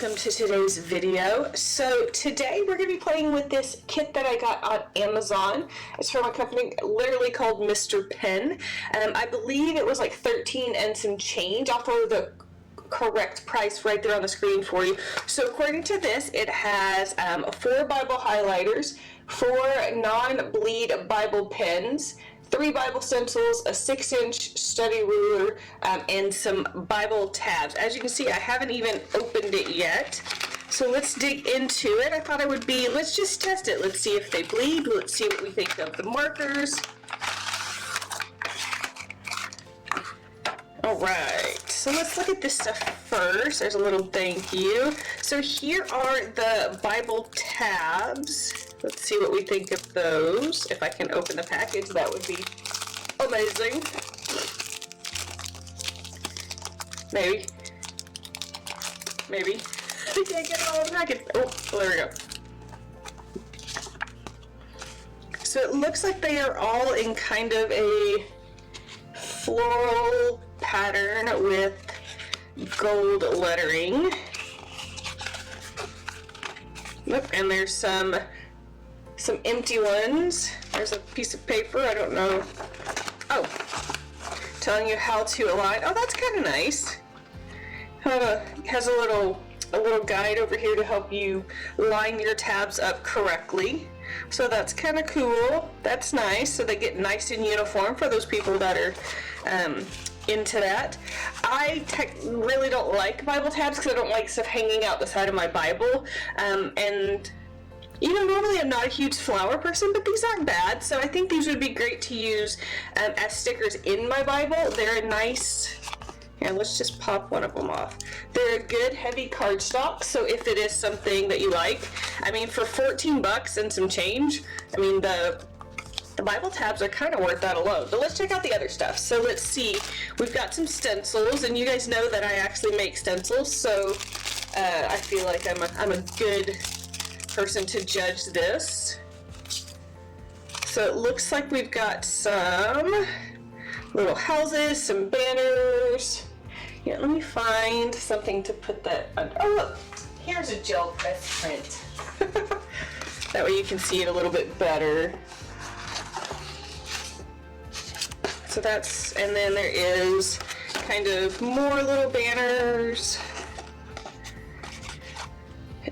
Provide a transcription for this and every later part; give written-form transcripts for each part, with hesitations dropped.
welcome to today's video. So today we're going to be playing with this kit that I got on Amazon. It's from a company literally called Mr. Pen. I believe it was like 13 and some change. I'll throw the correct price right there on the screen for you. So according to this, it has 4 Bible highlighters, 4 non-bleed Bible pens, 3 Bible stencils, a 6-inch study ruler, and some Bible tabs. As you can see, I haven't even opened it yet. So let's dig into it. I thought it would be, let's just test it. Let's see if they bleed. Let's see what we think of the markers. All right, so let's look at this stuff first. There's a little thank you. So here are the Bible tabs. Let's see what we think of those. If I can open the package, that would be amazing. Maybe. I can't get it all in the package. Oh, there we go. So it looks like they are all in kind of a floral pattern with gold lettering. Yep, and there's some empty ones. There's a piece of paper, I don't know. Oh, telling you how to align. Oh, that's kind of nice. Has a little guide over here to help you line your tabs up correctly. So that's kind of cool. That's nice. So they get nice and uniform for those people that are into that. I really don't like Bible tabs because I don't like stuff hanging out the side of my Bible. And you know, normally I'm not a huge flower person, but these aren't bad. So I think these would be great to use as stickers in my Bible. They're a nice, here, let's just pop one of them off. They're a good heavy cardstock, so if it is something that you like, I mean, for 14 bucks and some change, I mean, the Bible tabs are kind of worth that alone. But let's check out the other stuff. So let's see, we've got some stencils, and you guys know that I actually make stencils, so I feel like I'm a good person to judge this. So it looks like we've got some little houses, some banners. Yeah, let me find something to put that under. Oh look, here's a gel press print. That way you can see it a little bit better. So that's, and then there is kind of more little banners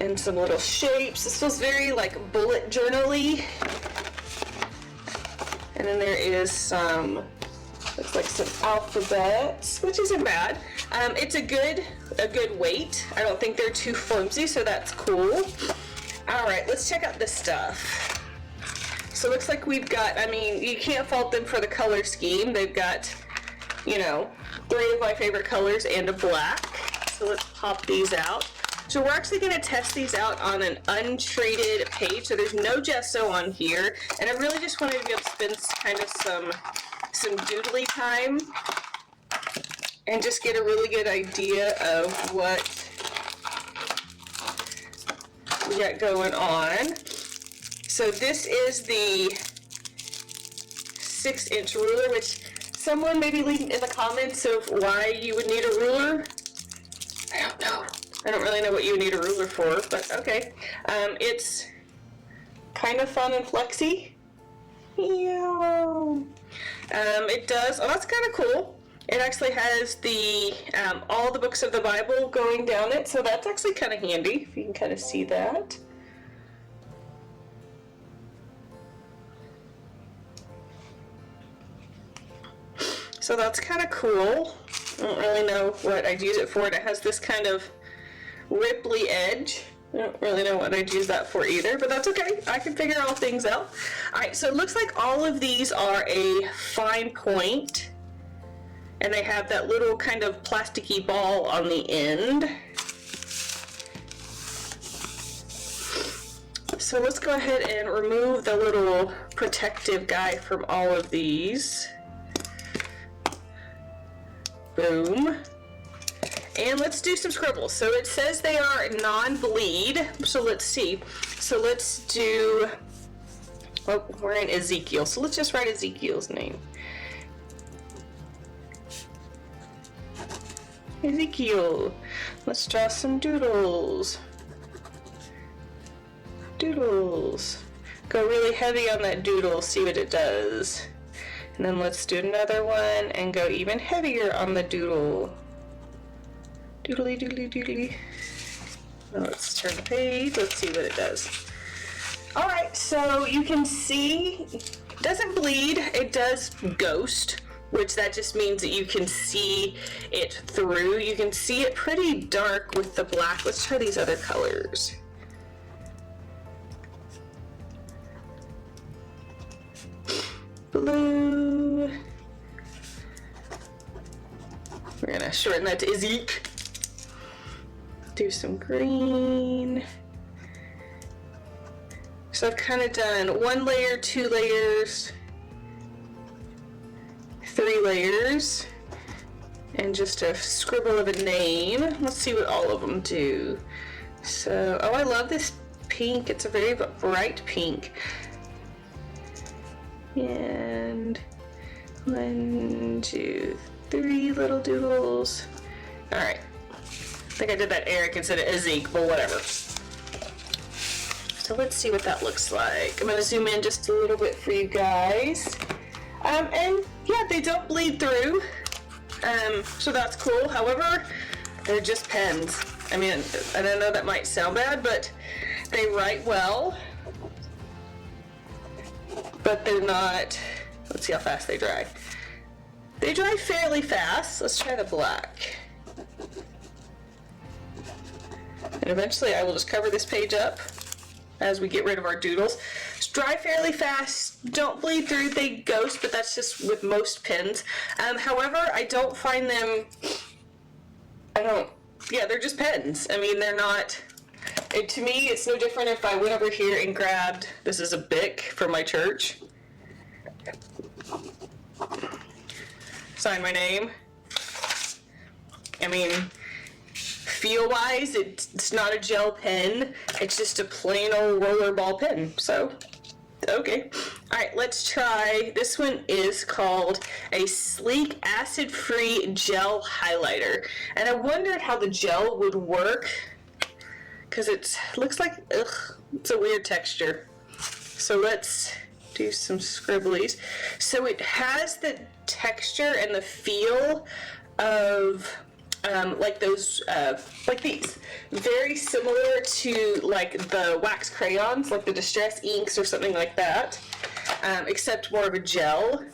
and some little shapes. This feels very like bullet journal-y. And then there is some, looks like some alphabets, which isn't bad. It's a good weight. I don't think they're too flimsy, so that's cool. All right, let's check out this stuff. So it looks like we've got, I mean, you can't fault them for the color scheme. They've got, you know, 3 of my favorite colors and a black. So let's pop these out. So we're actually going to test these out on an untreated page, so there's no gesso on here, and I really just wanted to be able to spend kind of some doodly time and just get a really good idea of what we got going on. So this is the 6-inch ruler, which someone maybe leave in the comments of why you would need a ruler. I don't know. I don't really know what you need a ruler for, but okay. It's kind of fun and flexy. Yeah. It does, oh, that's kind of cool. It actually has the all the books of the Bible going down it, so that's actually kind of handy, if you can kind of see that. So that's kind of cool. I don't really know what I'd use it for. It has this kind of ripply edge. I don't really know what I'd use that for either, but that's okay. I can figure all things out. All right, so it looks like all of these are a fine point, and they have that little kind of plasticky ball on the end. So let's go ahead and remove the little protective guy from all of these. Boom. And let's do some scribbles. So it says they are non-bleed. So let's see. So let's do, oh, we're in Ezekiel. So let's just write Ezekiel's name. Ezekiel. Let's draw some doodles. Doodles. Go really heavy on that doodle, see what it does. And then let's do another one and go even heavier on the doodle. Doodly doodly doodly. Now let's turn the page, let's see what it does. Alright, so you can see, it doesn't bleed, it does ghost, which that just means that you can see it through. You can see it pretty dark with the black. Let's try these other colors. Blue. We're gonna shorten that to Ezek. Do some green. So I've kind of done 1 layer, 2 layers, 3 layers, and just a scribble of a name. Let's see what all of them do. So, oh, I love this pink. It's a very bright pink. And 1, 2, 3 little doodles. All right. I think I did that Eric instead of Ezek, but whatever. So let's see what that looks like. I'm gonna zoom in just a little bit for you guys. And yeah, they don't bleed through. So that's cool. However, they're just pens. I mean, I don't know, that might sound bad, but they write well. But they're not, let's see how fast they dry. They dry fairly fast. Let's try the black. And eventually I will just cover this page up as we get rid of our doodles. Dry fairly fast, don't bleed through, they ghost, but that's just with most pens. However, I don't find them, yeah, they're just pens. I mean, they're not, to me, it's no different if I went over here and grabbed, this is a Bic from my church. Sign my name. I mean, feel-wise, it's not a gel pen. It's just a plain old rollerball pen. So, okay. All right, let's try. This one is called a sleek acid-free gel highlighter. And I wondered how the gel would work because it looks like, it's a weird texture. So let's do some scribblies. So it has the texture and the feel of like those, like these. Very similar to like the wax crayons, like the Distress inks or something like that, except more of a gel.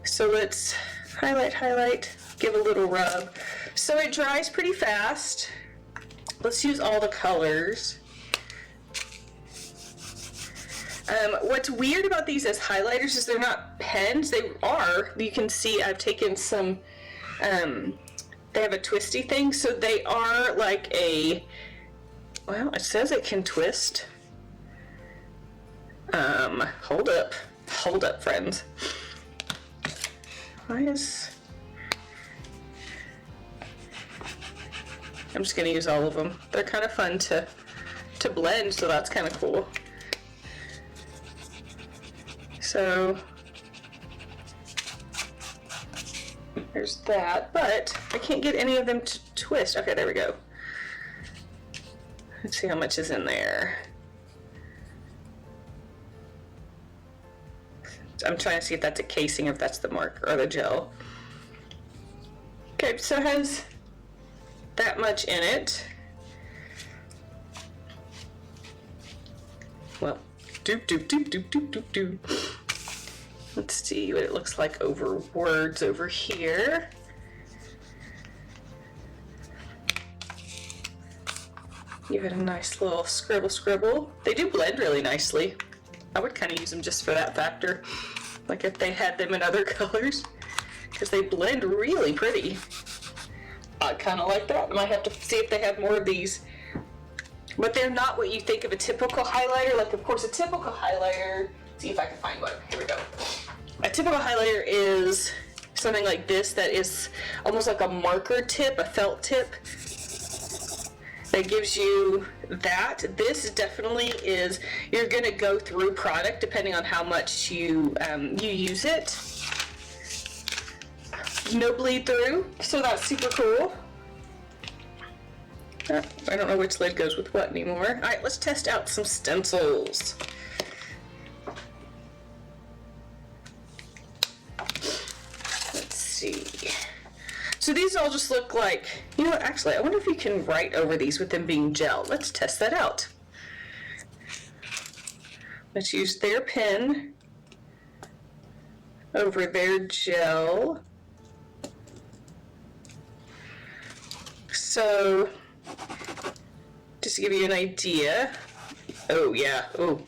So let's highlight, give a little rub. So it dries pretty fast. Let's use all the colors. What's weird about these as highlighters is they're not pens. They are. You can see I've taken some, they have a twisty thing, so they are like a, well, it says it can twist. Hold up, friends. Why is, I'm just gonna use all of them. They're kind of fun to blend, so that's kind of cool. So there's that, but I can't get any of them to twist. Okay, there we go. Let's see how much is in there. I'm trying to see if that's a casing or if that's the marker or the gel. Okay, so it has that much in it. Well, doop. Let's see what it looks like over words over here. Give it a nice little scribble. They do blend really nicely. I would kind of use them just for that factor, like if they had them in other colors, because they blend really pretty. I kind of like that. I might have to see if they have more of these. But they're not what you think of a typical highlighter. Like, of course, a typical highlighter, see if I can find one. Here we go. A typical highlighter is something like this that is almost like a marker tip, a felt tip, that gives you that. This definitely is, you're gonna go through product depending on how much you use it. No bleed through, so that's super cool. I don't know which lid goes with what anymore. All right, let's test out some stencils. Let's see. So these all just look like, you know what, actually, I wonder if you can write over these with them being gel. Let's test that out. Let's use their pen over their gel. So, just to give you an idea, oh yeah, oh.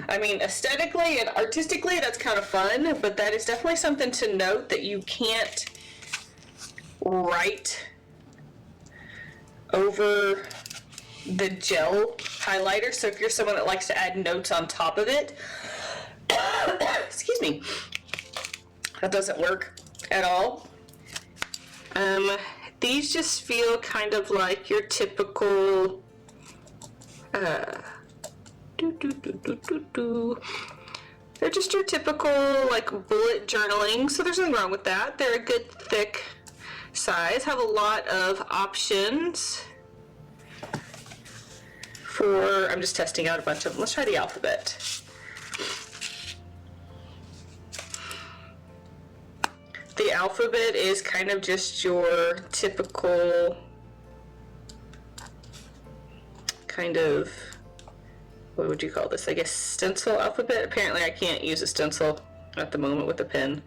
I mean, aesthetically and artistically, that's kind of fun, but that is definitely something to note, that you can't write over the gel highlighter. So if you're someone that likes to add notes on top of it, excuse me, that doesn't work at all. These just feel kind of like your typical they're just your typical like bullet journaling, so there's nothing wrong with that. They're a good thick size, have a lot of options for, I'm just testing out a bunch of them. Let's try the alphabet. The alphabet is kind of just your typical kind of, what would you call this? I guess stencil alphabet. Apparently I can't use a stencil at the moment with a pen.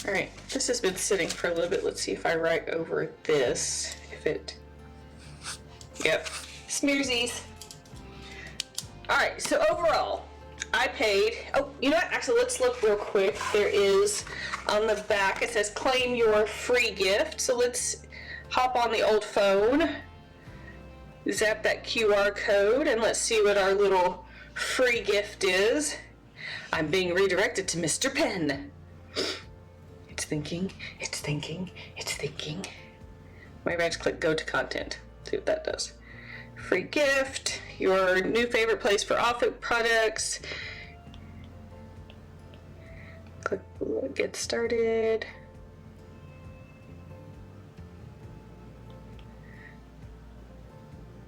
All right, this has been sitting for a little bit. Let's see if I write over this, if it, yep, smearsies. All right, so overall, I paid, oh, you know what, actually, let's look real quick. There is, on the back, it says claim your free gift. So let's hop on the old phone, zap that QR code, and let's see what our little free gift is. I'm being redirected to Mr. Penn. It's thinking, it's thinking, it's thinking. Maybe I just click go to content, see what that does. Free gift, your new favorite place for office products. Click get started.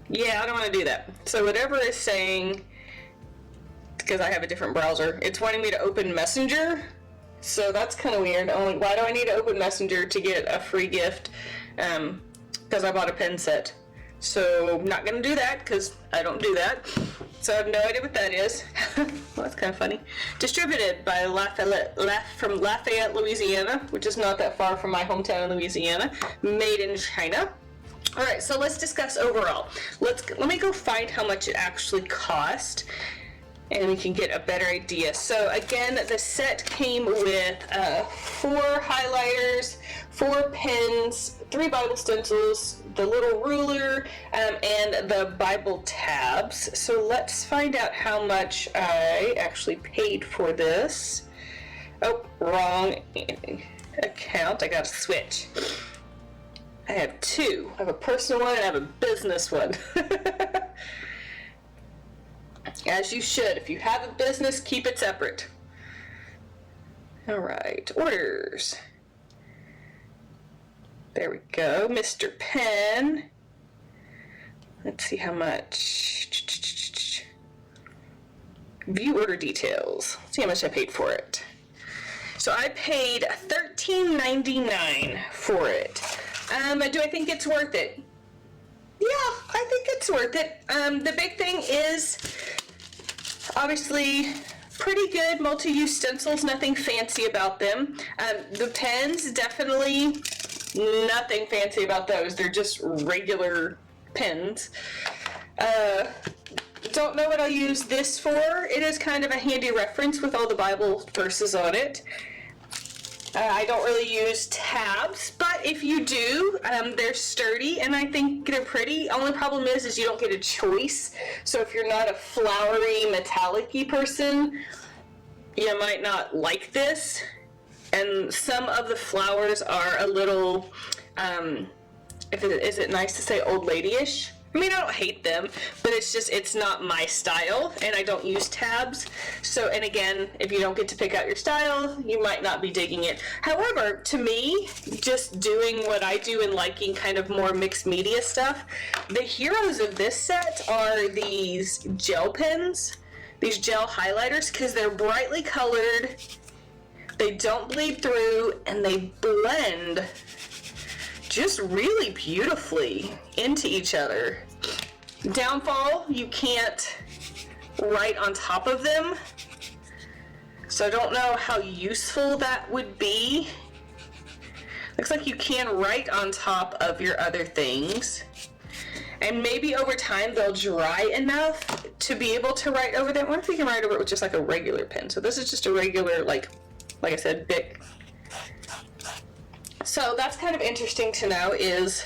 Yeah, I don't want to do that. So whatever is saying, because I have a different browser, it's wanting me to open Messenger. So that's kind of weird. Why do I need to open Messenger to get a free gift? Because I bought a pen set. So I'm not going to do that because I don't do that. So I have no idea what that is. Well, that's kind of funny. Distributed by from Lafayette, Louisiana, which is not that far from my hometown in Louisiana. Made in China. All right, so let's discuss overall. Let me go find how much it actually cost, and we can get a better idea. So again, the set came with 4 highlighters, 4 pens, 3 Bible stencils, the little ruler, and the Bible tabs. So let's find out how much I actually paid for this. Oh, wrong account. I gotta switch. I have 2. I have a personal one and I have a business one. As you should. If you have a business, keep it separate. All right, orders. There we go, Mr. Penn. Let's see how much. View order details. Let's see how much I paid for it. So I paid $13.99 for it. Do I think it's worth it? Yeah, I think it's worth it. The big thing is, obviously, pretty good multi-use stencils, nothing fancy about them. The pens, definitely nothing fancy about those. They're just regular pens. Don't know what I'll use this for. It is kind of a handy reference with all the Bible verses on it. I don't really use tabs, but if you do, they're sturdy and I think they're pretty. Only problem is you don't get a choice. So if you're not a flowery, metallic-y person, you might not like this. And some of the flowers are a little, is it nice to say old lady-ish? I mean, I don't hate them, but it's just, it's not my style, and I don't use tabs. So, and again, if you don't get to pick out your style, you might not be digging it. However, to me, just doing what I do and liking kind of more mixed media stuff, the heroes of this set are these gel pens, these gel highlighters, because they're brightly colored, they don't bleed through, and they blend just really beautifully into each other. Downfall, you can't write on top of them, so I don't know how useful that would be. Looks like you can write on top of your other things, and maybe over time they'll dry enough to be able to write over them. I wonder if you can write over it with just like a regular pen. So this is just a regular, like I said, Bic. So that's kind of interesting to know is,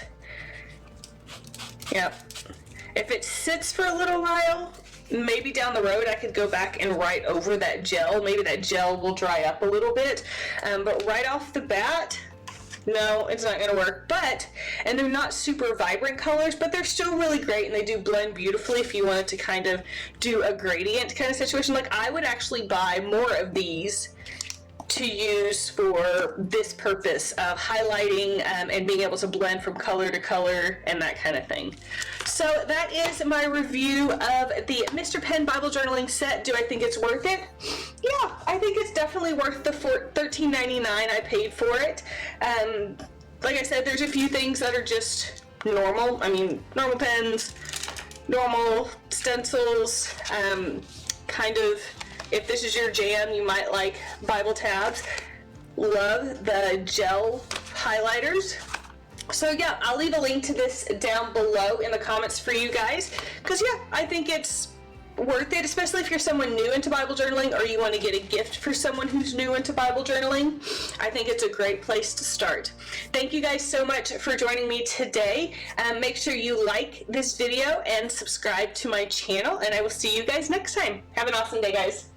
yeah, if it sits for a little while, maybe down the road I could go back and write over that gel. Maybe that gel will dry up a little bit, but right off the bat, no, it's not gonna work. But, and they're not super vibrant colors, but they're still really great, and they do blend beautifully if you wanted to kind of do a gradient kind of situation. Like, I would actually buy more of these to use for this purpose of highlighting and being able to blend from color to color and that kind of thing. So that is my review of the Mr. Pen Bible journaling set. Do I think it's worth it? Yeah, I think it's definitely worth the $13.99 I paid for it. Like I said, there's a few things that are just normal. I mean, normal pens, normal stencils, kind of, if this is your jam, you might like Bible tabs. Love the gel highlighters. So yeah, I'll leave a link to this down below in the comments for you guys, because yeah, I think it's worth it, especially if you're someone new into Bible journaling or you want to get a gift for someone who's new into Bible journaling. I think it's a great place to start. Thank you guys so much for joining me today. Make sure you like this video and subscribe to my channel, and I will see you guys next time. Have an awesome day, guys.